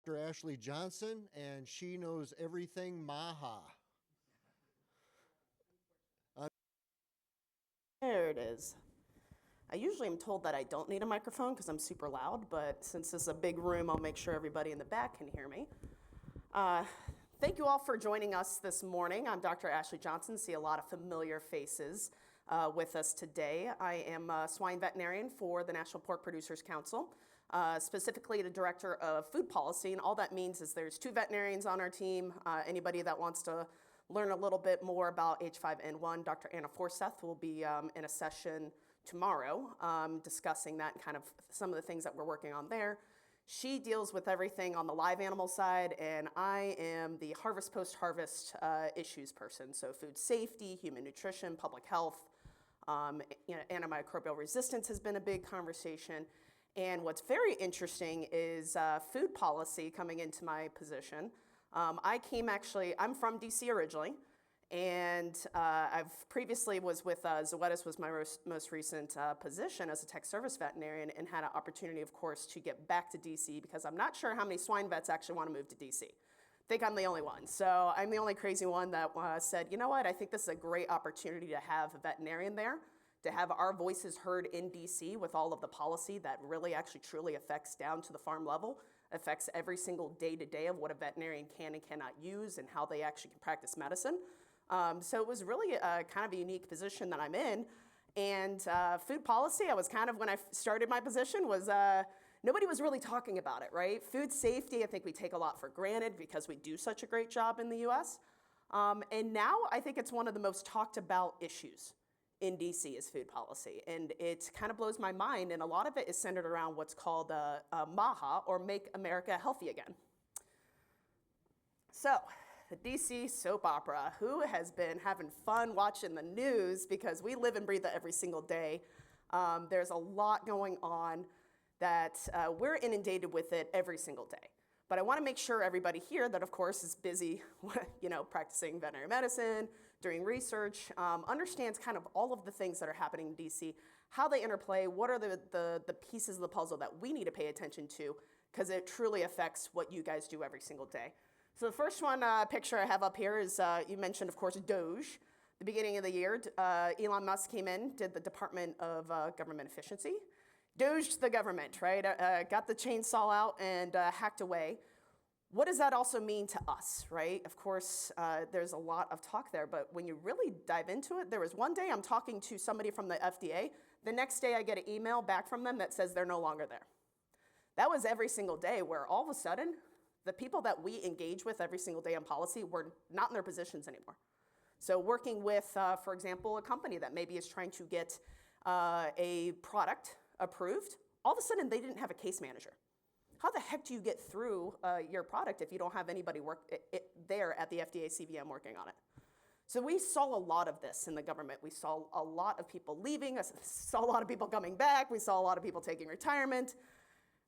Dr. Ashley Johnson, and she knows everything MAHA. There it is. I usually am told that I don't need a microphone because I'm super loud, but since this is a big room, I'll make sure everybody in the back can hear me. Thank you all for joining us this morning. I'm Dr. Ashley Johnson. See a lot of familiar faces with us today. I am a swine veterinarian for the National Pork Producers Council, specifically the director of food policy. And all that means is there's 2 veterinarians on our team. Anybody that wants to learn a little bit more about H5N1, Dr. Anna Forseth will be in a session tomorrow discussing that and kind of some of the things that we're working on there. She deals with everything on the live animal side, and I am the harvest post-harvest issues person. So food safety, human nutrition, public health, antimicrobial resistance has been a big conversation. And what's very interesting is food policy coming into my position. I'm from DC originally, and I've previously was with Zoetis was my most recent position as a tech service veterinarian, and had an opportunity, of course, to get back to DC because I'm not sure how many swine vets actually want to move to DC. I think I'm the only one. So I'm the only crazy one that said, you know what, I think this is a great opportunity to have a veterinarian there, to have our voices heard in DC with all of the policy that really actually truly affects down to the farm level, affects every single day-to-day of what a veterinarian can and cannot use and how they actually can practice medicine. So it was really a kind of a unique position that I'm in. And food policy, I was kind of, when I started my position, was nobody was really talking about it, right? Food safety, I think we take a lot for granted because we do such a great job in the US. And now I think it's one of the most talked about issues in DC is food policy. And it kind of blows my mind. And a lot of it is centered around what's called MAHA, or Make America Healthy Again. So, the DC soap opera. Who has been having fun watching the news? Because we live and breathe it every single day. There's a lot going on that we're inundated with it every single day. But I want to make sure everybody here that, of course, is busy, practicing veterinary medicine, doing research, understands kind of all of the things that are happening in DC, how they interplay, what are the pieces of the puzzle that we need to pay attention to, because it truly affects what you guys do every single day. So the first picture I have up here is, you mentioned, of course, Doge. The beginning of the year, Elon Musk came in, did the Department of Government Efficiency, Doged the government, right? Got the chainsaw out and hacked away. What does that also mean to us, right? Of course, there's a lot of talk there, but when you really dive into it, there was one day I'm talking to somebody from the FDA. The next day I get an email back from them that says they're no longer there. That was every single day where all of a sudden, the people that we engage with every single day on policy were not in their positions anymore. So working with, for example, a company that maybe is trying to get a product approved, all of a sudden they didn't have a case manager. How the heck do you get through your product if you don't have anybody there at the FDA CVM working on it? So we saw a lot of this in the government. We saw a lot of people leaving, saw a lot of people coming back, we saw a lot of people taking retirement.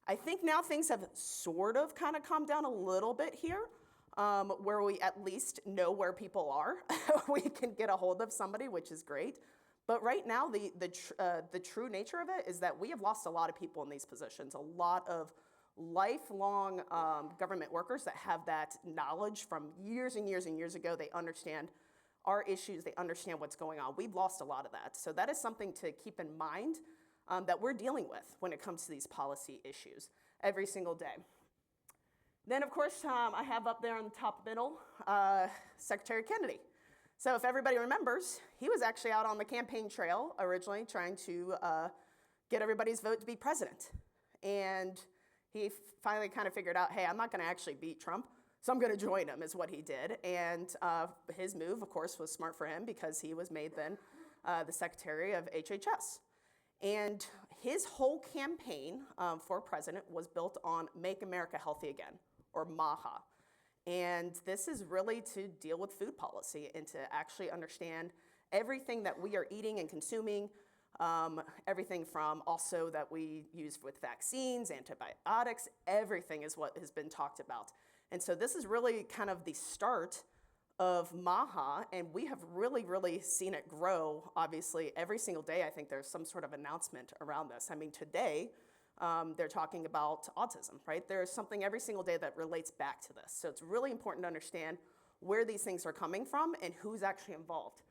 I think now things have sort of kind of calmed down a little bit here, where we at least know where people are. We can get a hold of somebody, which is great. But right now, the true nature of it is that we have lost a lot of people in these positions, a lot of lifelong government workers that have that knowledge from years and years and years ago. They understand our issues, they understand what's going on. We've lost a lot of that. So that is something to keep in mind that we're dealing with when it comes to these policy issues every single day. Then, of course, I have up there in the top middle, Secretary Kennedy. So if everybody remembers, he was actually out on the campaign trail originally trying to get everybody's vote to be president. And he finally kind of figured out, hey, I'm not going to actually beat Trump, so I'm going to join him, is what he did. And his move, of course, was smart for him because he was made then the Secretary of HHS. And his whole campaign for president was built on Make America Healthy Again, or MAHA. And this is really to deal with food policy and to actually understand everything that we are eating and consuming, everything from also that we use with vaccines, antibiotics, everything is what has been talked about. And so this is really kind of the start of MAHA, and we have really, really seen it grow. Obviously, every single day, I think there's some sort of announcement around this. I mean, today, they're talking about autism, right? There's something every single day that relates back to this. So it's really important to understand where these things are coming from and who's actually involved.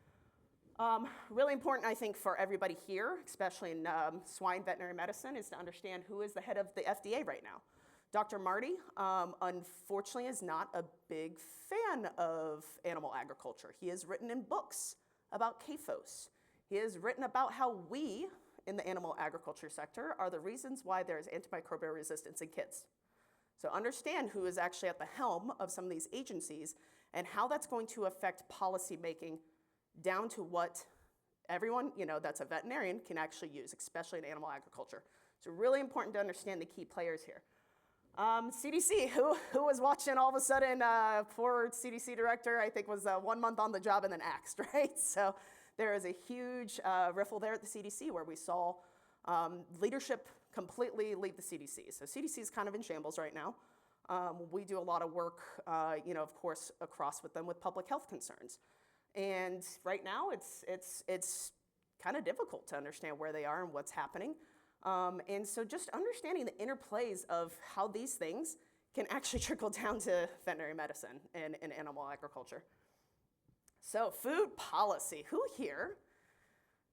Really important, I think, for everybody here, especially in swine veterinary medicine, is to understand who is the head of the FDA right now. Dr. Marty, unfortunately, is not a big fan of animal agriculture. He has written in books about CAFOs. He has written about how we, in the animal agriculture sector, are the reasons why there is antimicrobial resistance in kids. So understand who is actually at the helm of some of these agencies and how that's going to affect policy making down to what everyone, that's a veterinarian can actually use, especially in animal agriculture. So really important to understand the key players here. CDC, who was watching all of a sudden, poor CDC director, I think was 1 month on the job and then axed, right? So there is a huge riffle there at the CDC where we saw leadership completely leave the CDC. So CDC is kind of in shambles right now. We do a lot of work, of course, across with them with public health concerns. And right now, it's kind of difficult to understand where they are and what's happening. And so just understanding the interplays of how these things can actually trickle down to veterinary medicine and animal agriculture. So food policy. Who here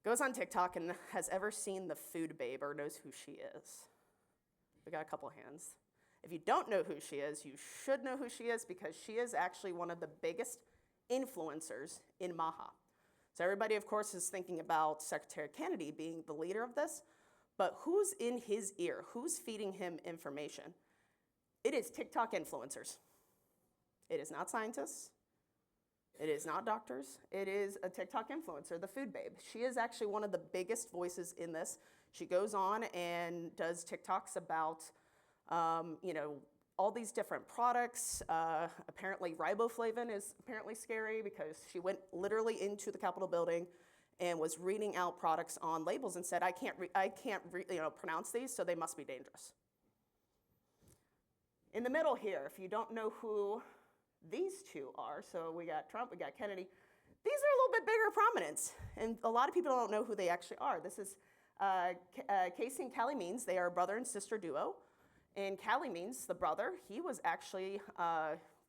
goes on TikTok and has ever seen the food babe or knows who she is? We got a couple hands. If you don't know who she is, you should know who she is because she is actually one of the biggest influencers in MAHA. So everybody, of course, is thinking about Secretary Kennedy being the leader of this, but who's in his ear? Who's feeding him information? It is TikTok influencers. It is not scientists. It is not doctors. It is a TikTok influencer, the food babe. She is actually one of the biggest voices in this. She goes on and does TikToks about, all these different products. Apparently riboflavin is apparently scary because she went literally into the Capitol building and was reading out products on labels and said, I can't pronounce these, so they must be dangerous. In the middle here, if you don't know who these two are, so we got Trump, we got Kennedy, these are a little bit bigger prominence, and a lot of people don't know who they actually are. This is Casey and Callie Means. They are a brother and sister duo. And Callie Means, the brother, he was actually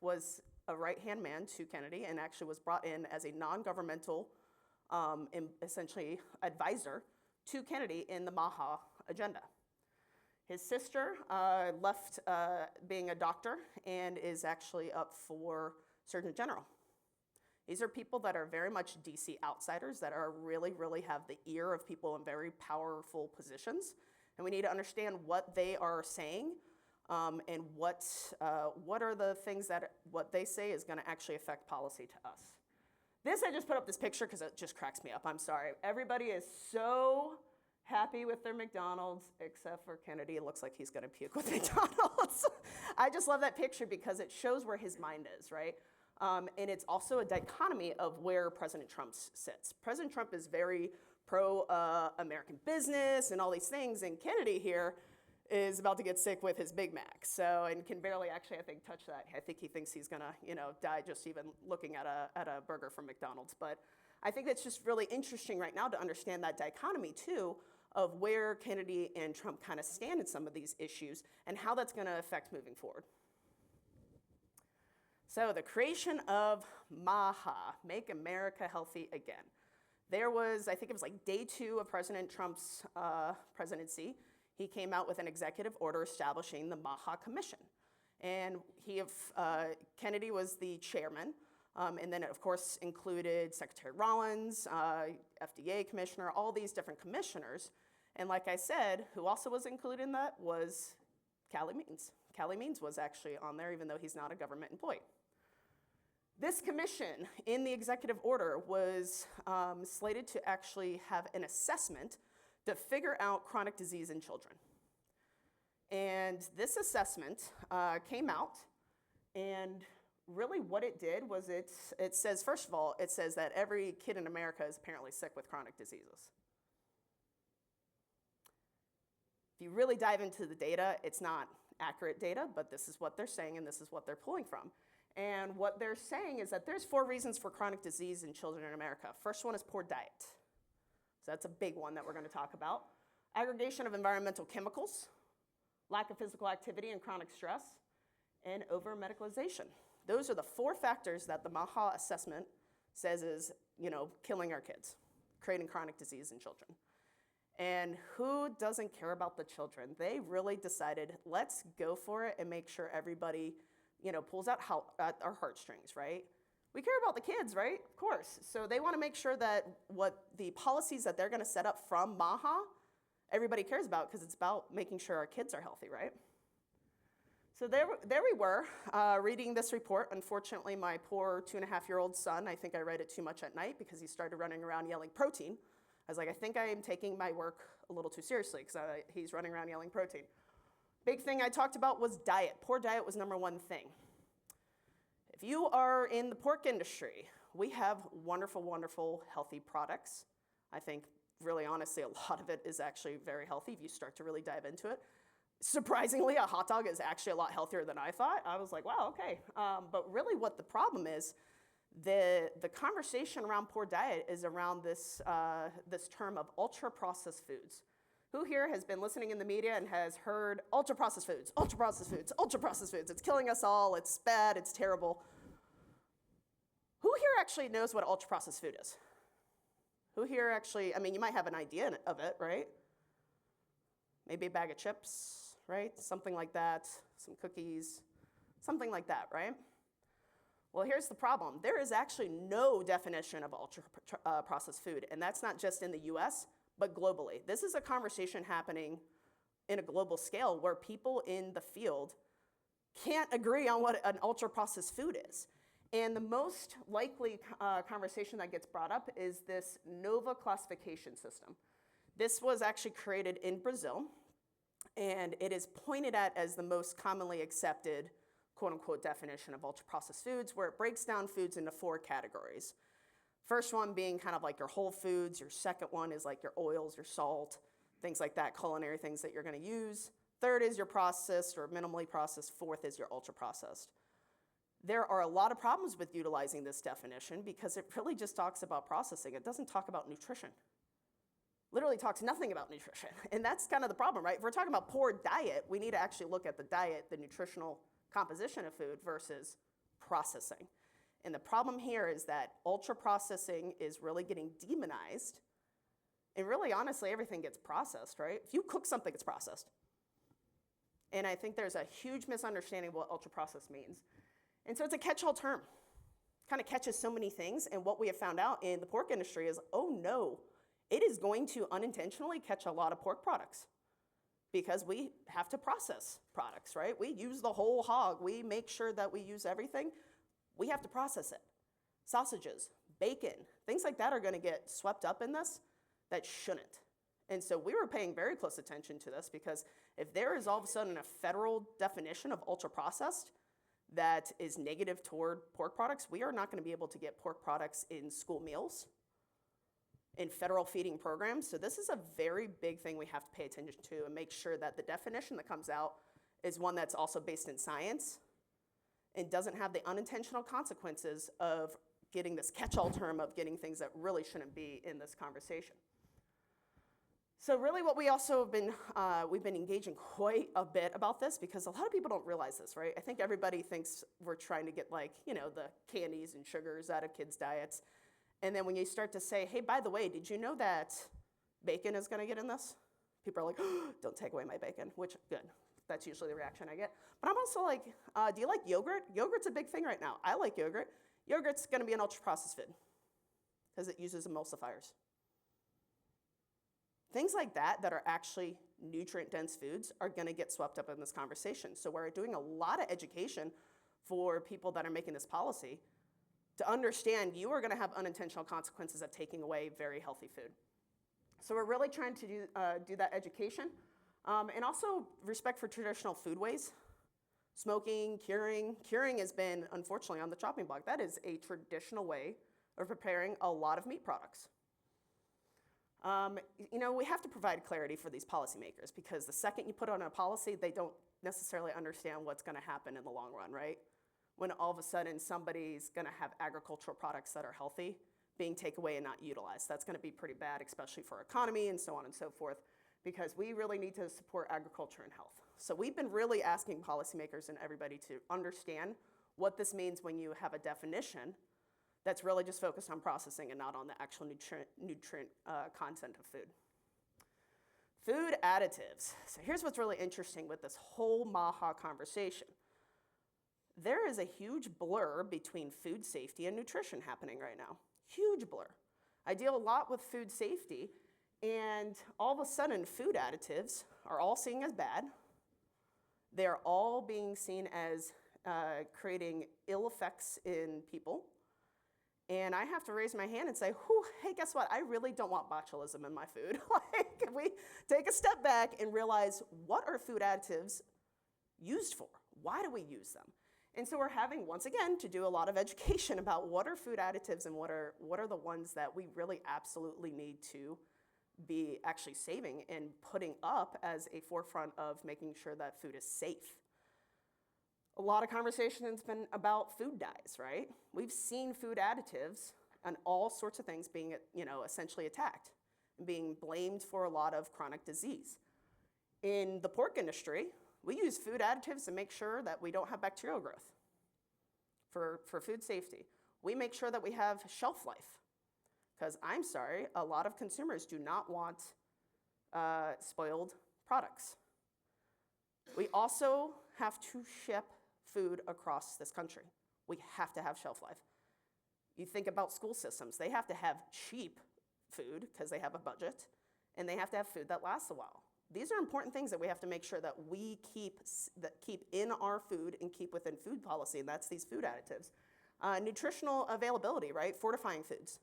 was a right-hand man to Kennedy and actually was brought in as a non-governmental, essentially, advisor to Kennedy in the MAHA agenda. His sister left being a doctor and is actually up for Surgeon General. These are people that are very much DC outsiders that are really have the ear of people in very powerful positions. And we need to understand what they are saying and what are the things that what they say is going to actually affect policy to us. I just put up this picture because it just cracks me up. I'm sorry. Everybody is so happy with their McDonald's except for Kennedy. It looks like he's going to puke with McDonald's. I just love that picture because it shows where his mind is, right? And it's also a dichotomy of where President Trump sits. President Trump is very pro-American business and all these things, and Kennedy here is about to get sick with his Big Mac, and can barely actually, I think, touch that. I think he thinks he's gonna, die just even looking at a burger from McDonald's. But I think it's just really interesting right now to understand that dichotomy too of where Kennedy and Trump kind of stand in some of these issues and how that's going to affect moving forward. So the creation of MAHA, Make America Healthy Again. There was, I think it was like day 2 of President Trump's presidency. He came out with an executive order establishing the MAHA Commission. And Kennedy was the chairman. And then it, of course, included Secretary Rollins, FDA commissioner, all these different commissioners. And like I said, who also was included in that was Callie Means. Callie Means was actually on there, even though he's not a government employee. This commission in the executive order was slated to actually have an assessment to figure out chronic disease in children. And this assessment came out, and really what it did was it says, first of all, it says that every kid in America is apparently sick with chronic diseases. If you really dive into the data, it's not accurate data, but this is what they're saying and this is what they're pulling from. And what they're saying is that there's 4 reasons for chronic disease in children in America. First one is poor diet. So that's a big one that we're going to talk about. Aggregation of environmental chemicals. lack of physical activity and chronic stress, and over-medicalization. Those are the 4 factors that the MAHA assessment says is, killing our kids, creating chronic disease in children. And who doesn't care about the children? They really decided, let's go for it and make sure everybody, pulls out at our heartstrings, right? We care about the kids, right? Of course. So they want to make sure that what the policies that they're going to set up from MAHA, everybody cares about, because it's about making sure our kids are healthy, right? So there we were, reading this report. Unfortunately, my poor 2.5-year-old son, I think I read it too much at night because he started running around yelling protein. I was like, I think I am taking my work a little too seriously because he's running around yelling protein. Big thing I talked about was diet. Poor diet was number 1 thing. If you are in the pork industry, we have wonderful, wonderful, healthy products. I think, really honestly, a lot of it is actually very healthy if you start to really dive into it. Surprisingly, a hot dog is actually a lot healthier than I thought. I was like, wow, okay. But really what the problem is, the conversation around poor diet is around this term of ultra-processed foods. Who here has been listening in the media and has heard ultra-processed foods, ultra-processed foods, ultra-processed foods? It's killing us all, it's bad, it's terrible. Who here actually knows what ultra-processed food is? Who here actually, you might have an idea of it, right? Maybe a bag of chips, right? Something like that, some cookies, something like that, right? Well, here's the problem. There is actually no definition of ultra-processed food, and that's not just in the US, but globally. This is a conversation happening in a global scale where people in the field can't agree on what an ultra-processed food is. And the most likely conversation that gets brought up is this NOVA classification system. This was actually created in Brazil, and it is pointed at as the most commonly accepted quote-unquote definition of ultra-processed foods, where it breaks down foods into 4 categories. First one being kind of like your whole foods. Your second one is like your oils, your salt, things like that, culinary things that you're going to use. Third is your processed or minimally processed. Fourth is your ultra-processed. There are a lot of problems with utilizing this definition because it really just talks about processing. It doesn't talk about nutrition. Literally talks nothing about nutrition. And that's kind of the problem, right? If we're talking about poor diet, we need to actually look at the diet, the nutritional composition of food versus processing. And the problem here is that ultra-processing is really getting demonized. And really, honestly, everything gets processed, right? If you cook something, it's processed. And I think there's a huge misunderstanding of what ultra-processed means. And so it's a catch-all term. Kind of catches so many things. And what we have found out in the pork industry is, oh no, it is going to unintentionally catch a lot of pork products because we have to process products, right? We use the whole hog. We make sure that we use everything. We have to process it. Sausages, bacon, things like that are going to get swept up in this that shouldn't. And so we were paying very close attention to this because if there is all of a sudden a federal definition of ultra-processed that is negative toward pork products, we are not going to be able to get pork products in school meals, in federal feeding programs. So this is a very big thing we have to pay attention to and make sure that the definition that comes out is one that's also based in science and doesn't have the unintentional consequences of getting this catch-all term of getting things that really shouldn't be in this conversation. So really what we also have been, we've been engaging quite a bit about this because a lot of people don't realize this, right? I think everybody thinks we're trying to get the candies and sugars out of kids' diets. And then when you start to say, hey, by the way, did you know that bacon is going to get in this? People are like, oh, don't take away my bacon, which, good. That's usually the reaction I get. But I'm also like, do you like yogurt? Yogurt's a big thing right now. I like yogurt. Yogurt's going to be an ultra-processed food because it uses emulsifiers. Things like that are actually nutrient-dense foods are going to get swept up in this conversation. So we're doing a lot of education for people that are making this policy to understand you are going to have unintentional consequences of taking away very healthy food. So we're really trying to do that education. And also respect for traditional food ways. Smoking, curing. Curing has been, unfortunately, on the chopping block. That is a traditional way of preparing a lot of meat products. We have to provide clarity for these policymakers because the second you put on a policy, they don't necessarily understand what's going to happen in the long run, right? When all of a sudden somebody's going to have agricultural products that are healthy being taken away and not utilized. That's going to be pretty bad, especially for our economy and so on and so forth, because we really need to support agriculture and health. So we've been really asking policymakers and everybody to understand what this means when you have a definition that's really just focused on processing and not on the actual nutrient content of food. Food additives. So here's what's really interesting with this whole MAHA conversation. There is a huge blur between food safety and nutrition happening right now. Huge blur. I deal a lot with food safety, and all of a sudden, food additives are all seen as bad. They're all being seen as creating ill effects in people. And I have to raise my hand and say, hey, guess what? I really don't want botulism in my food. Like, can we take a step back and realize, what are food additives used for? Why do we use them? And so we're having, once again, to do a lot of education about what are food additives and what are the ones that we really absolutely need to be actually saving and putting up as a forefront of making sure that food is safe. A lot of conversation has been about food dyes, right? We've seen food additives and all sorts of things being, essentially attacked and being blamed for a lot of chronic disease. In the pork industry, we use food additives to make sure that we don't have bacterial growth for food safety. We make sure that we have shelf life, because I'm sorry, a lot of consumers do not want spoiled products. We also have to ship food across this country. We have to have shelf life. You think about school systems, they have to have cheap food because they have a budget, and they have to have food that lasts a while. These are important things that we have to make sure that we keep in our food and keep within food policy, and that's these food additives. Nutritional availability, right? Fortifying foods.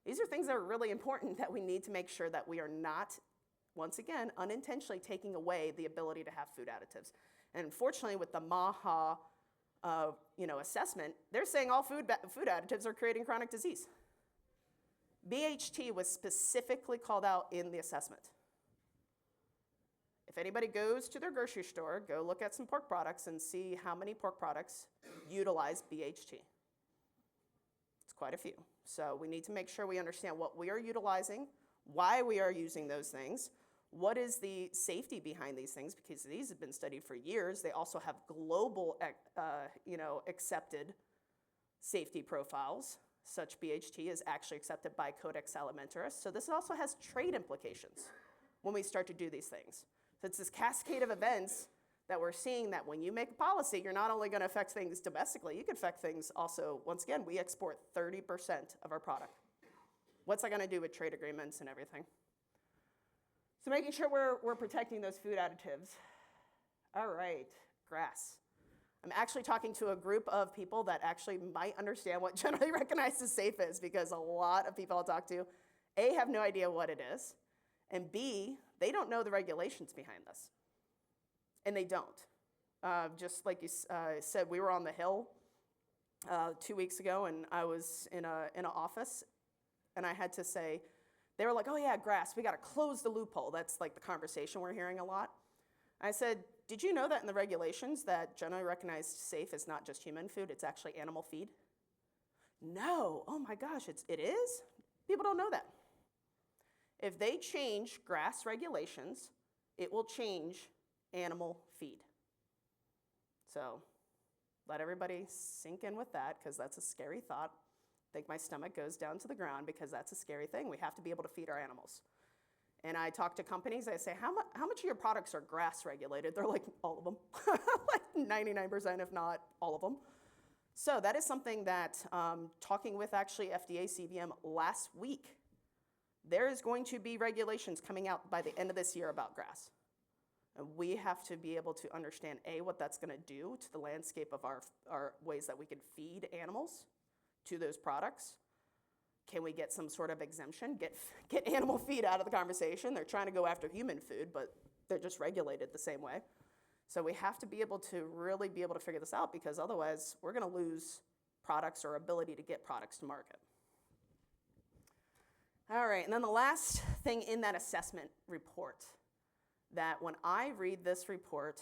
These are things that are really important that we need to make sure that we are not, once again, unintentionally taking away the ability to have food additives. And unfortunately, with the MAHA assessment, they're saying all food additives are creating chronic disease. BHT was specifically called out in the assessment. If anybody goes to their grocery store, go look at some pork products and see how many pork products utilize BHT. It's quite a few. So we need to make sure we understand what we are utilizing, why we are using those things, what is the safety behind these things, because these have been studied for years. They also have global, accepted safety profiles. Such BHT is actually accepted by Codex Alimentarius. So this also has trade implications when we start to do these things. So it's this cascade of events that we're seeing that when you make a policy, you're not only going to affect things domestically, you can affect things also, once again, we export 30% of our product. What's that going to do with trade agreements and everything? So making sure we're protecting those food additives. All right, grass. I'm actually talking to a group of people that actually might understand what generally recognized as safe is, because a lot of people I'll talk to, A, have no idea what it is, and B, they don't know the regulations behind this. And they don't. Just like you said, we were on the Hill 2 weeks ago, and I was in an office, and I had to say, they were like, oh yeah, grass, we gotta close the loophole. That's like the conversation we're hearing a lot. I said, did you know that in the regulations that generally recognized safe is not just human food, it's actually animal feed? No, oh my gosh, it is? People don't know that. If they change grass regulations, it will change animal feed. So let everybody sink in with that, because that's a scary thought. I think my stomach goes down to the ground, because that's a scary thing. We have to be able to feed our animals. And I talk to companies, I say, how much of your products are grass regulated? They're like, all of them. Like 99%, if not all of them. So that is something that, talking with actually FDA CVM last week, there is going to be regulations coming out by the end of this year about grass. And we have to be able to understand, A, what that's going to do to the landscape of our ways that we can feed animals to those products. Can we get some sort of exemption? Get animal feed out of the conversation. They're trying to go after human food, but they're just regulated the same way. So we have to be able to really be able to figure this out, because otherwise we're going to lose products or ability to get products to market. All right, and then the last thing in that assessment report, that when I read this report,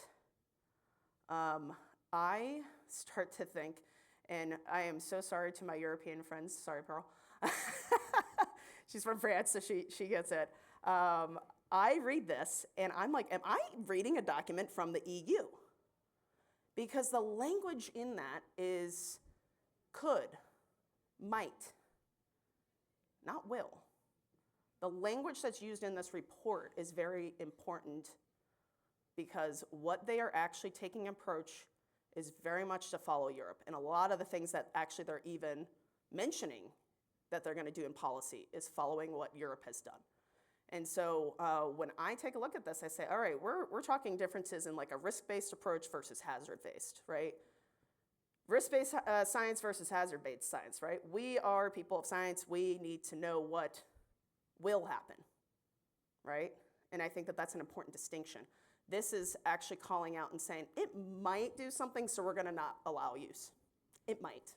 I start to think, and I am so sorry to my European friends, sorry, Pearl. She's from France, so she gets it. I read this and I'm like, am I reading a document from the EU? Because the language in that is could, might, not will. The language that's used in this report is very important because what they are actually taking approach is very much to follow Europe. And a lot of the things that actually they're even mentioning that they're going to do in policy is following what Europe has done. And so when I take a look at this, I say, all right, we're talking differences in like a risk-based approach versus hazard-based, right? Risk-based science versus hazard-based science, right? We are people of science. We need to know what will happen, right? And I think that that's an important distinction. This is actually calling out and saying, it might do something, so we're going to not allow use. It might.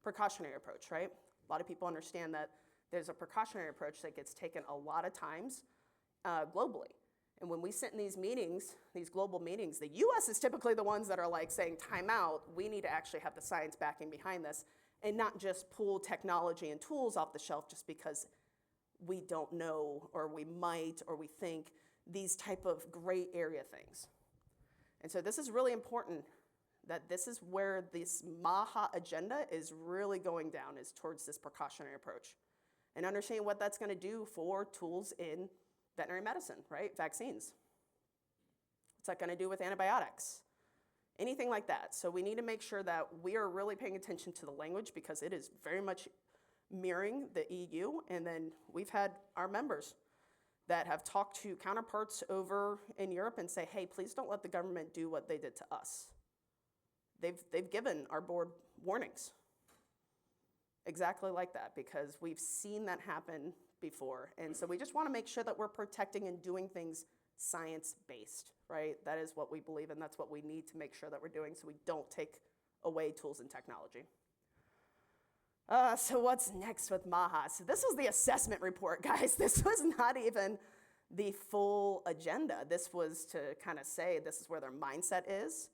Precautionary approach, right? A lot of people understand that there's a precautionary approach that gets taken a lot of times globally. And when we sit in these meetings, these global meetings, the US is typically the ones that are like saying, time out, we need to actually have the science backing behind this and not just pull technology and tools off the shelf just because we don't know or we might or we think these type of gray area things. And so this is really important that this is where this MAHA agenda is really going down, is towards this precautionary approach. And understanding what that's going to do for tools in veterinary medicine, right? Vaccines. What's that going to do with antibiotics? Anything like that. So we need to make sure that we are really paying attention to the language because it is very much mirroring the EU. And then we've had our members that have talked to counterparts over in Europe and say, hey, please don't let the government do what they did to us. They've given our board warnings. Exactly like that, because we've seen that happen before. And so we just want to make sure that we're protecting and doing things science-based, right? That is what we believe in. That's what we need to make sure that we're doing so we don't take away tools and technology. So what's next with MAHA? So this was the assessment report, guys. This was not even the full agenda. This was to kind of say this is where their mindset is.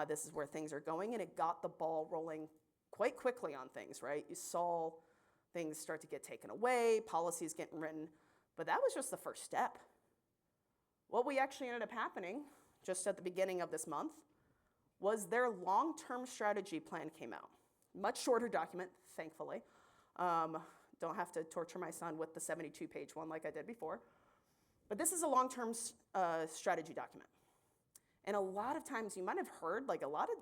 This is where things are going, and it got the ball rolling quite quickly on things, right? You saw things start to get taken away, policies getting written, but that was just the first step. What we actually ended up happening just at the beginning of this month was their long-term strategy plan came out. Much shorter document, thankfully. Don't have to torture my son with the 72-page one like I did before. But this is a long-term strategy document. And a lot of times you might have heard, like a lot of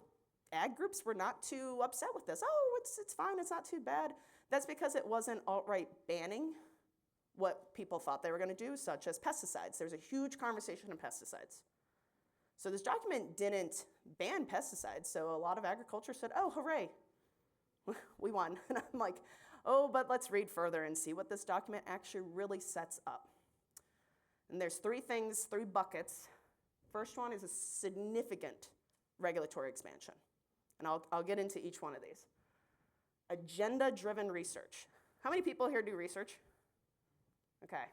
ag groups were not too upset with this. Oh, it's fine, it's not too bad. That's because it wasn't outright banning what people thought they were going to do, such as pesticides. There's a huge conversation on pesticides. So this document didn't ban pesticides, so a lot of agriculture said, oh, hooray, we won. And I'm like, oh, but let's read further and see what this document actually really sets up. And there's three things, three buckets. First one is a significant regulatory expansion. And I'll get into each one of these. Agenda-driven research. How many people here do research? Okay.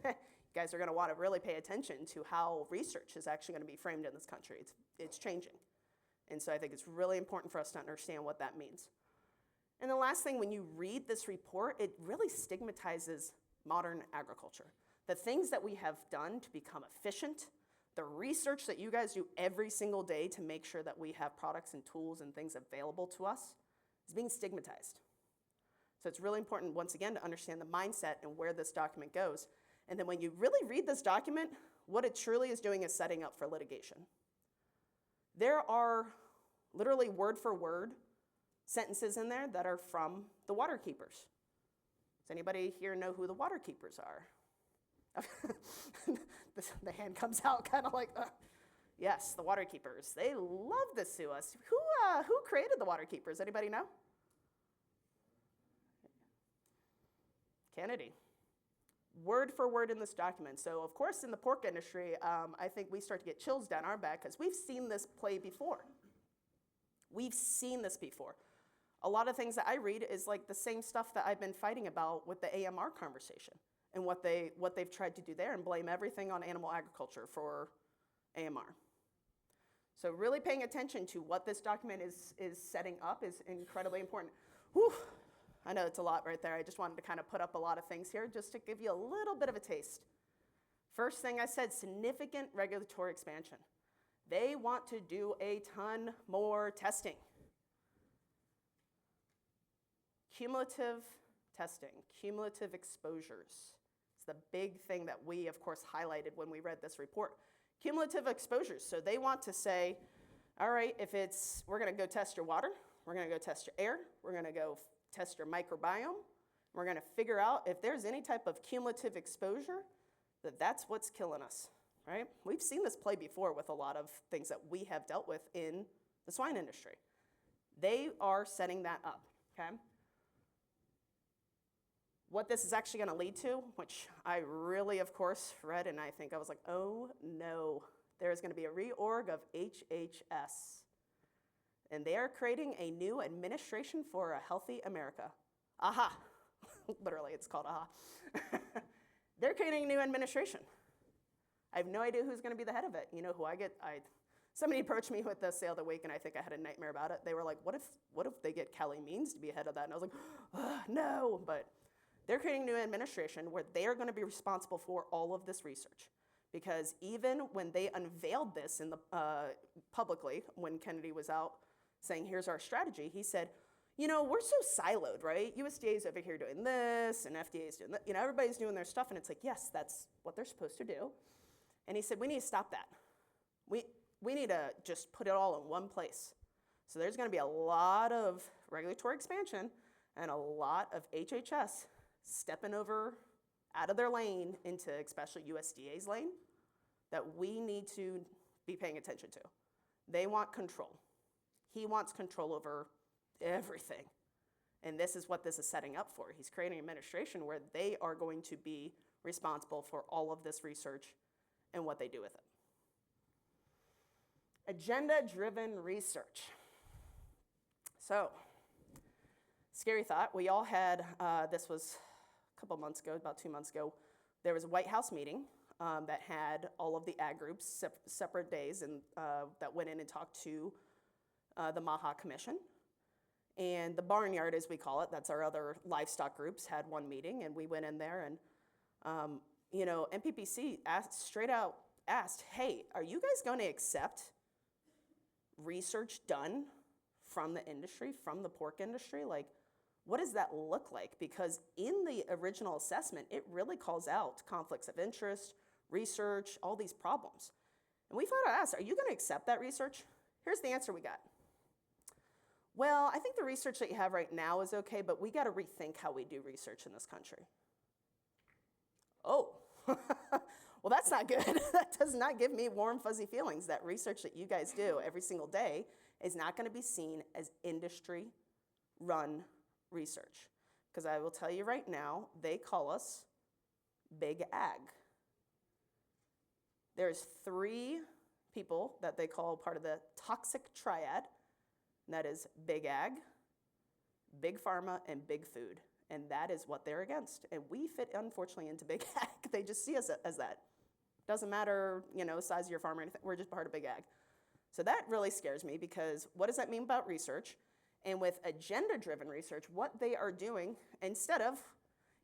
You guys are going to want to really pay attention to how research is actually going to be framed in this country. It's changing. And so I think it's really important for us to understand what that means. And the last thing, when you read this report, it really stigmatizes modern agriculture. The things that we have done to become efficient, the research that you guys do every single day to make sure that we have products and tools and things available to us is being stigmatized. So it's really important, once again, to understand the mindset and where this document goes. And then when you really read this document, what it truly is doing is setting up for litigation. There are literally word for word sentences in there that are from the water keepers. Does anybody here know who the water keepers are? The hand comes out kind of like, yes, the water keepers. They love to sue us. Who created the water keepers? Anybody know? Kennedy. Word for word in this document. So of course in the pork industry, I think we start to get chills down our back because we've seen this play before. We've seen this before. A lot of things that I read is like the same stuff that I've been fighting about with the AMR conversation and what they've tried to do there and blame everything on animal agriculture for AMR. So really paying attention to what this document is setting up is incredibly important. Whew, I know it's a lot right there. I just wanted to kind of put up a lot of things here just to give you a little bit of a taste First thing I said, significant regulatory expansion. They want to do a ton more testing. Cumulative testing, cumulative exposures. It's the big thing that we, of course, highlighted when we read this report. Cumulative exposures. So they want to say, all right, we're going to go test your water, we're going to go test your air, we're going to go test your microbiome, we're going to figure out if there's any type of cumulative exposure, that's what's killing us, right? We've seen this play before with a lot of things that we have dealt with in the swine industry. They are setting that up, okay? What this is actually going to lead to, which I really, of course, read, and I was like, oh no, there's going to be a reorg of HHS. And they are creating a new administration for a healthy America. Aha. Literally, it's called AHA. They're creating a new administration. I have no idea who's going to be the head of it. You know who somebody approached me with this the other week, and I think I had a nightmare about it. They were like, what if they get Kelly Means to be head of that? And I was like, no. But they're creating a new administration where they are going to be responsible for all of this research. Because even when they unveiled this publicly, when Kennedy was out saying, here's our strategy, he said, we're so siloed, right? USDA's over here doing this, and FDA's doing that. Everybody's doing their stuff, and it's like, yes, that's what they're supposed to do. And he said, we need to stop that. We need to just put it all in one place. So there's going to be a lot of regulatory expansion and a lot of HHS stepping over out of their lane into especially USDA's lane that we need to be paying attention to. They want control. He wants control over everything. And this is what this is setting up for. He's creating an administration where they are going to be responsible for all of this research and what they do with it. Agenda-driven research. So, scary thought. We all had, this was a couple months ago, about 2 months ago, there was a White House meeting that had all of the ag groups, separate days, and that went in and talked to the MAHA Commission. And the barnyard, as we call it, that's our other livestock groups, had one meeting, and we went in there, and NPPC straight out asked, hey, are you guys going to accept research done from the industry, from the pork industry? Like, what does that look like? Because in the original assessment, it really calls out conflicts of interest, research, all these problems. And we flat out asked, are you going to accept that research? Here's the answer we got. Well, I think the research that you have right now is okay, but we got to rethink how we do research in this country. Oh, well, that's not good. That does not give me warm, fuzzy feelings. That research that you guys do every single day is not going to be seen as industry-run research. Because I will tell you right now, they call us Big Ag. There's 3 people that they call part of the toxic triad. And that is Big Ag, Big Pharma, and Big Food. And that is what they're against. And we fit, unfortunately, into Big Ag. They just see us as that. Doesn't matter, size of your farm or anything. We're just part of Big Ag. So that really scares me because what does that mean about research? And with agenda-driven research, what they are doing, instead of,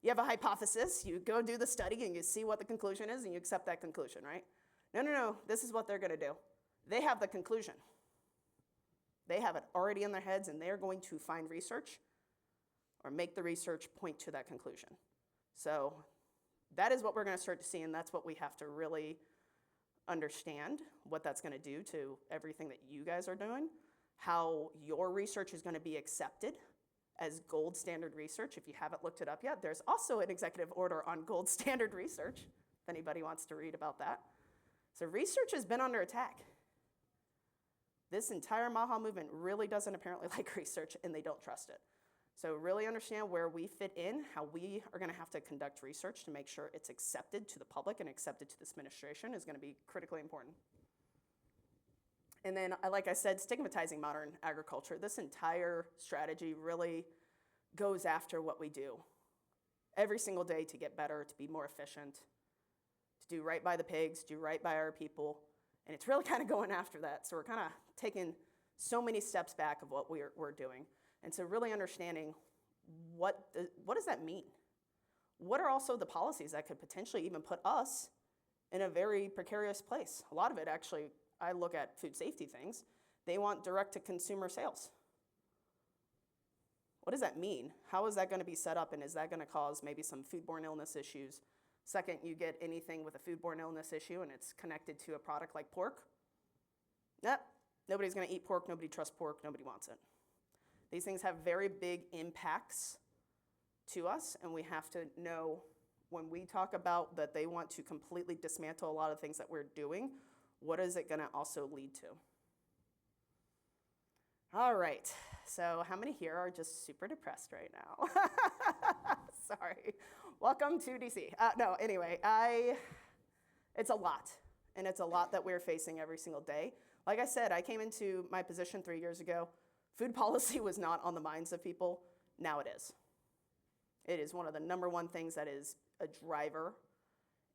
you have a hypothesis, you go do the study and you see what the conclusion is and you accept that conclusion, right? No. This is what they're going to do. They have the conclusion. They have it already in their heads, and they're going to find research or make the research point to that conclusion. So that is what we're going to start to see, and that's what we have to really understand, what that's going to do to everything that you guys are doing, how your research is going to be accepted as gold standard research. If you haven't looked it up yet, there's also an executive order on gold standard research, if anybody wants to read about that. So research has been under attack. This entire MAHA movement really doesn't apparently like research, and they don't trust it. So really understand where we fit in, how we are going to have to conduct research to make sure it's accepted to the public and accepted to this administration is going to be critically important. And then, like I said, stigmatizing modern agriculture. This entire strategy really goes after what we do every single day to get better, to be more efficient, to do right by the pigs, do right by our people. And it's really kind of going after that. So we're kind of taking so many steps back of what we're doing. And so really understanding what does that mean? What are also the policies that could potentially even put us in a very precarious place. A lot of it actually, I look at food safety things, they want direct-to-consumer sales. What does that mean? How is that going to be set up, and is that going to cause maybe some foodborne illness issues? Second, you get anything with a foodborne illness issue and it's connected to a product like pork. Nope, nobody's going to eat pork, nobody trusts pork, nobody wants it. These things have very big impacts to us, and we have to know when we talk about that they want to completely dismantle a lot of things that we're doing, what is it going to also lead to? All right, so how many here are just super depressed right now? Sorry. Welcome to DC. No, anyway, it's a lot, and it's a lot that we're facing every single day. Like I said, I came into my position 3 years ago. Food policy was not on the minds of people. Now it is. It is one of the number one things that is a driver,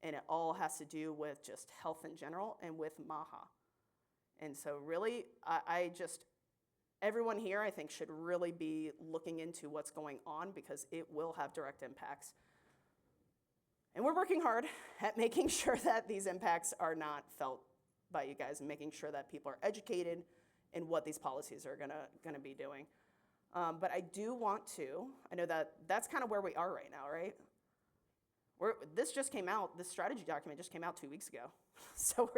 and it all has to do with just health in general and with MAHA. And so really, everyone here, I think, should really be looking into what's going on because it will have direct impacts. And we're working hard at making sure that these impacts are not felt by you guys and making sure that people are educated in what these policies are gonna be doing. But I do want to, I know that that's kind of where we are right now, right? This just came out, this strategy document just came out 2 weeks ago. So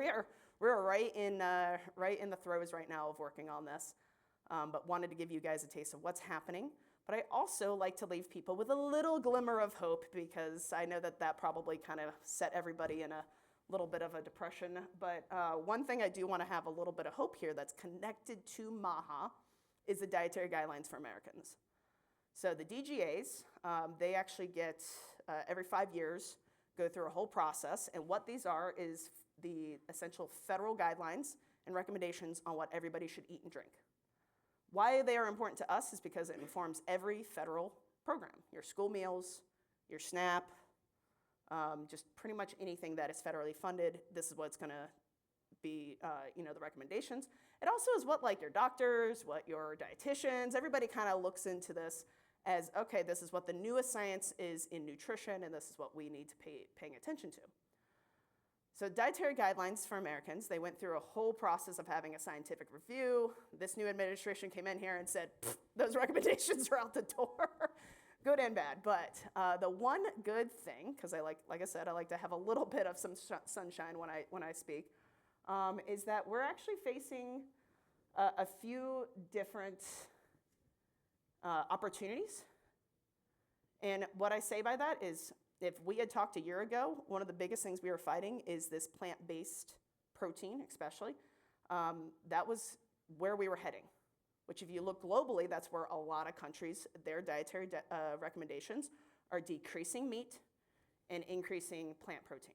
we're right in the throes right now of working on this. But wanted to give you guys a taste of what's happening. But I also like to leave people with a little glimmer of hope because I know that probably kind of set everybody in a little bit of a depression. But one thing I do want to have a little bit of hope here that's connected to MAHA is the Dietary Guidelines for Americans. So the DGAs, they actually get, every 5 years, go through a whole process. And what these are is the essential federal guidelines and recommendations on what everybody should eat and drink. Why they are important to us is because it informs every federal program, your school meals, your SNAP, just pretty much anything that is federally funded. This is what's going to be, the recommendations. It also is what like your doctors, what your dietitians, everybody kind of looks into this as, okay, this is what the newest science is in nutrition, and this is what we need to paying attention to. So Dietary Guidelines for Americans, they went through a whole process of having a scientific review. This new administration came in here and said, those recommendations are out the door, good and bad. But the one good thing, because like I said, I like to have a little bit of some sunshine when I speak, is that we're actually facing a few different opportunities. And what I say by that is, if we had talked a year ago, one of the biggest things we were fighting is this plant-based protein, especially. That was where we were heading, which if you look globally, that's where a lot of countries, their dietary recommendations are decreasing meat and increasing plant protein.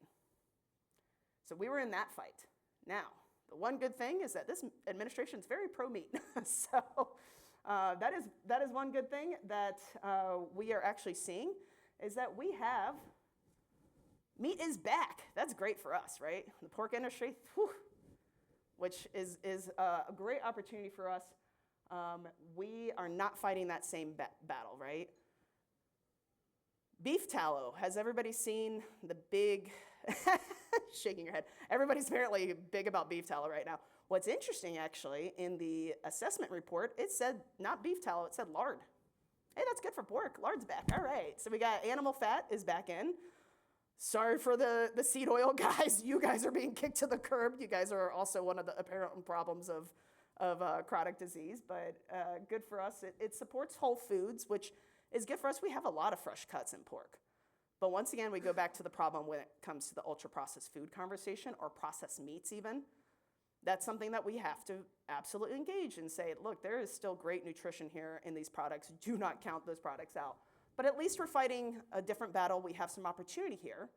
So we were in that fight. Now, the one good thing is that this administration is very pro-meat. So that is one good thing that we are actually seeing, is that we have, meat is back. That's great for us, right? The pork industry, which is a great opportunity for us. We are not fighting that same battle, right? Beef tallow, has everybody seen the big, shaking your head. Everybody's apparently big about beef tallow right now. What's interesting, actually, in the assessment report, it said not beef tallow, it said lard. Hey, that's good for pork. Lard's back. All right. So we got animal fat is back in. Sorry for the seed oil guys. You guys are being kicked to the curb. You guys are also one of the apparent problems of chronic disease, but good for us. It supports whole foods, which is good for us. We have a lot of fresh cuts in pork. But once again, we go back to the problem when it comes to the ultra-processed food conversation, or processed meats even. That's something that we have to absolutely engage and say, look, there is still great nutrition here in these products. Do not count those products out. But at least we're fighting a different battle. We have some opportunity here,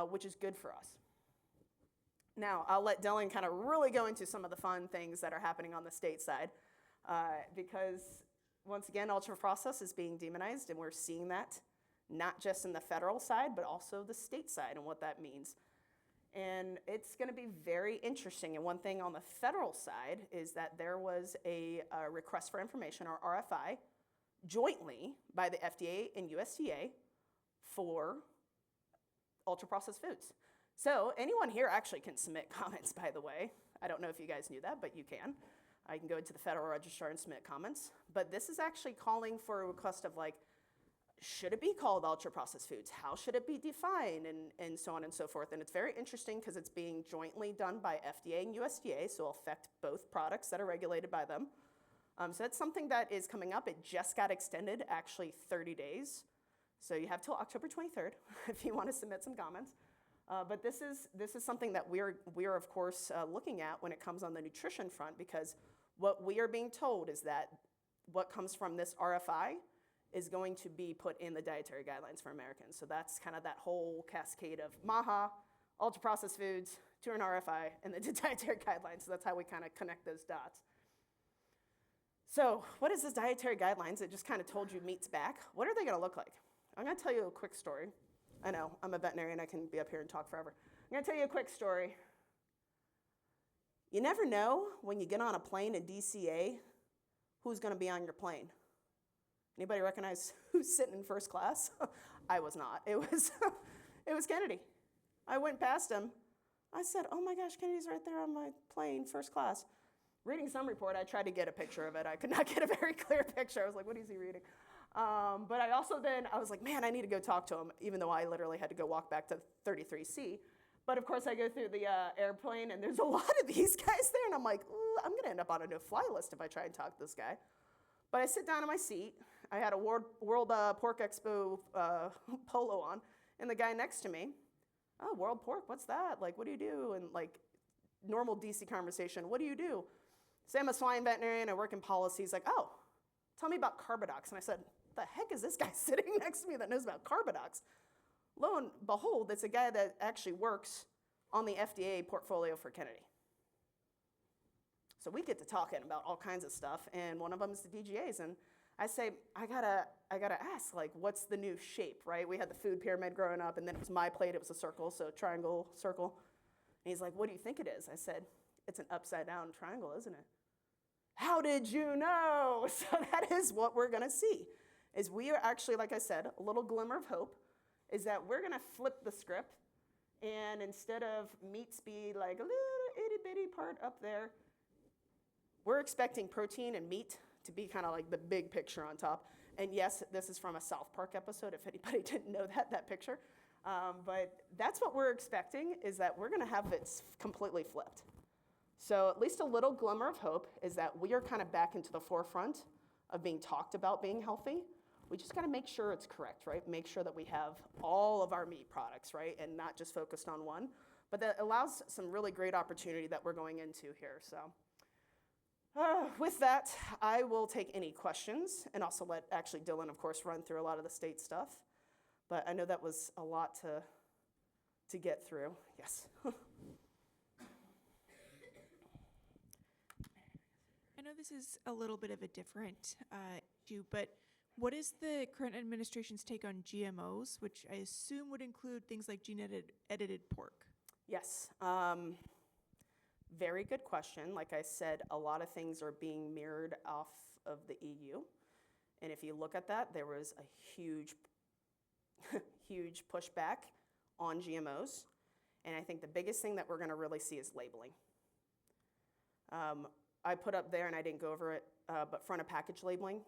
which is good for us. Now, I'll let Dylan kind of really go into some of the fun things that are happening on the state side, because once again, ultra-processed is being demonized, and we're seeing that not just in the federal side, but also the state side and what that means. And it's going to be very interesting. And one thing on the federal side is that there was a request for information, or RFI, jointly by the FDA and USDA for ultra-processed foods. So anyone here actually can submit comments, by the way. I don't know if you guys knew that, but you can. I can go into the Federal Register and submit comments. But this is actually calling for a request of like, should it be called ultra-processed foods? How should it be defined? And so on and so forth. And it's very interesting because it's being jointly done by FDA and USDA, so it'll affect both products that are regulated by them. So that's something that is coming up. It just got extended, actually 30 days. So you have till October 23rd if you want to submit some comments. But this is something that we're of course looking at when it comes on the nutrition front, because what we are being told is that what comes from this RFI is going to be put in the dietary guidelines for Americans. So that's kind of that whole cascade of MAHA, ultra-processed foods, to an RFI, and then to dietary guidelines. So that's how we kind of connect those dots. So what is this dietary guidelines? It just kind of told you meat's back. What are they going to look like? I'm going to tell you a quick story. I know, I'm a veterinarian. I can be up here and talk forever. I'm going to tell you a quick story. You never know when you get on a plane in DCA who's going to be on your plane. Anybody recognize who's sitting in first class? I was not. It was Kennedy. I went past him. I said, oh my gosh, Kennedy's right there on my plane, first class. Reading some report, I tried to get a picture of it. I could not get a very clear picture. I was like, what is he reading? But I was like, man, I need to go talk to him, even though I literally had to go walk back to 33C. But of course, I go through the airplane, and there's a lot of these guys there, and I'm like, ooh, I'm going to end up on a no-fly list if I try and talk to this guy. But I sit down in my seat. I had a World Pork Expo polo on, and the guy next to me, oh, World Pork, what's that? Like, what do you do? And like, normal DC conversation, what do you do? Say I'm a swine veterinarian, I work in policy. He's like, oh, tell me about Carbodox. And I said, the heck is this guy sitting next to me that knows about Carbodox? Lo and behold, it's a guy that actually works on the FDA portfolio for Kennedy. So we get to talking about all kinds of stuff, and one of them is the DGAs. And I say, I gotta ask, like, what's the new shape, right? We had the food pyramid growing up, and then it was my plate, it was a circle, so triangle, circle. And he's like, what do you think it is? I said, it's an upside down triangle, isn't it? How did you know? So that is what we're gonna see, is we are actually, like I said, a little glimmer of hope, is that we're gonna flip the script, and instead of meats be like a little itty bitty part up there, we're expecting protein and meat to be kind of like the big picture on top. And yes, this is from a South Park episode, if anybody didn't know that picture. But that's what we're expecting, is that we're gonna have it completely flipped. So at least a little glimmer of hope is that we are kind of back into the forefront of being talked about being healthy. We just gotta make sure it's correct, right? Make sure that we have all of our meat products, right? And not just focused on one. But that allows some really great opportunity that we're going into here, so. With that, I will take any questions and also let actually Dylan, of course, run through a lot of the state stuff. But I know that was a lot to get through. Yes. I know this is a little bit of a different issue, but what is the current administration's take on GMOs, which I assume would include things like gene-edited pork? Yes. Very good question. Like I said, a lot of things are being mirrored off of the EU. And if you look at that, there was a huge, huge pushback on GMOs. And I think the biggest thing that we're going to really see is labeling. I put up there, and I didn't go over it, but front of package labeling,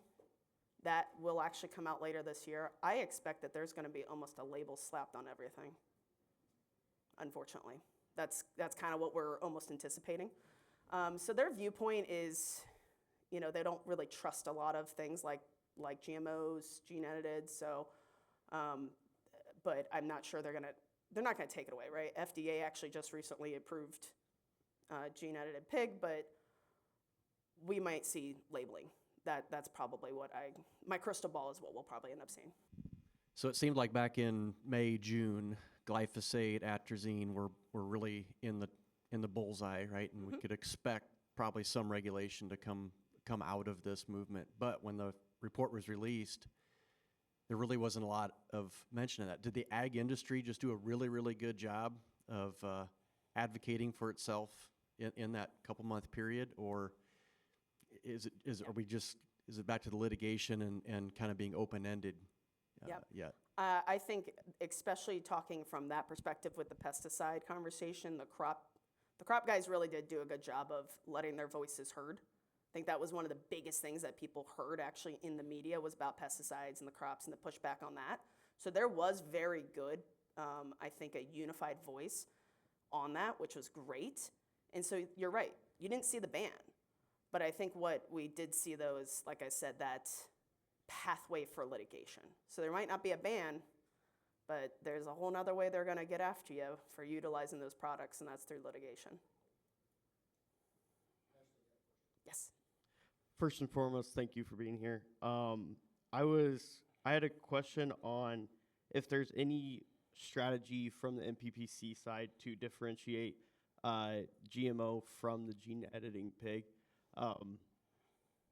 that will actually come out later this year. I expect that there's going to be almost a label slapped on everything, unfortunately. That's kind of what we're almost anticipating. So their viewpoint is, you know, they don't really trust a lot of things like GMOs, gene edited. So, but I'm not sure they're not gonna take it away, right? FDA actually just recently approved gene edited pig, but we might see labeling. That's probably what my crystal ball is what we'll probably end up seeing. So it seemed like back in May, June, glyphosate, atrazine were really in the bullseye, right? And we could expect probably some regulation to come out of this movement. But when the report was released, there really wasn't a lot of mention of that. Did the ag industry just do a really, really good job of advocating for itself in that couple-month period, or is it back to the litigation and kind of being open-ended yet? I think, especially talking from that perspective with the pesticide conversation, the crop guys really did do a good job of letting their voices heard. I think that was one of the biggest things that people heard actually in the media was about pesticides and the crops and the pushback on that. So there was very good, I think, a unified voice on that, which was great. And so you're right, you didn't see the ban. But I think what we did see, though, is, like I said, that pathway for litigation. So there might not be a ban, but there's a whole nother way they're going to get after you for utilizing those products, and that's through litigation. Yes. First and foremost, thank you for being here. I had a question on if there's any strategy from the MPPC side to differentiate GMO from the gene editing pig.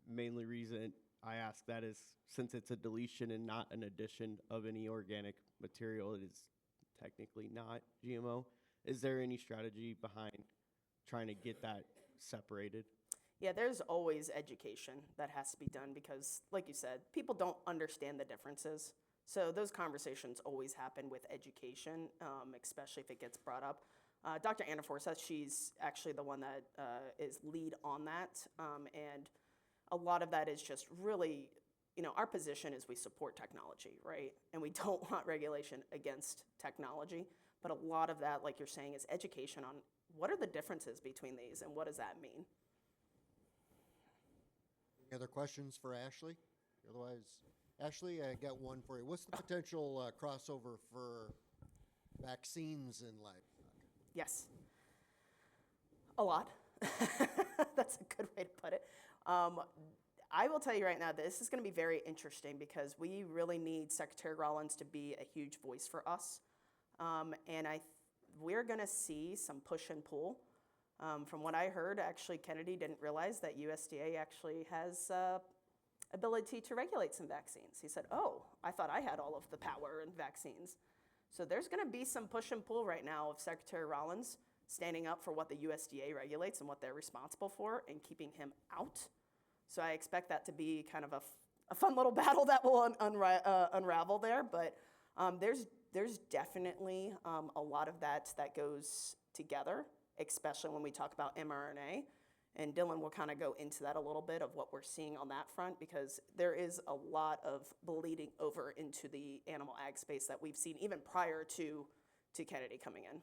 Mainly reason I ask that is since it's a deletion and not an addition of any organic material, it is technically not GMO. Is there any strategy behind trying to get that separated? Yeah, there's always education that has to be done because, like you said, people don't understand the differences. So those conversations always happen with education, especially if it gets brought up. Dr. Anna Forseth, she's actually the one that is lead on that. And a lot of that is just really, our position is we support technology, right? And we don't want regulation against technology. But a lot of that, like you're saying, is education on what are the differences between these and what does that mean? Any other questions for Ashley? Otherwise, Ashley, I got one for you. What's the potential crossover for vaccines in livestock? Yes. A lot. That's a good way to put it. I will tell you right now, this is going to be very interesting because we really need Secretary Rollins to be a huge voice for us. And we're going to see some push and pull. From what I heard, actually, Kennedy didn't realize that USDA actually has ability to regulate some vaccines. He said, oh, I thought I had all of the power in vaccines. So there's going to be some push and pull right now of Secretary Rollins standing up for what the USDA regulates and what they're responsible for and keeping him out. So I expect that to be kind of a fun little battle that will unravel there. But there's definitely a lot of that goes together, especially when we talk about mRNA. And Dylan will kind of go into that a little bit of what we're seeing on that front because there is a lot of bleeding over into the animal ag space that we've seen even prior to Kennedy coming in.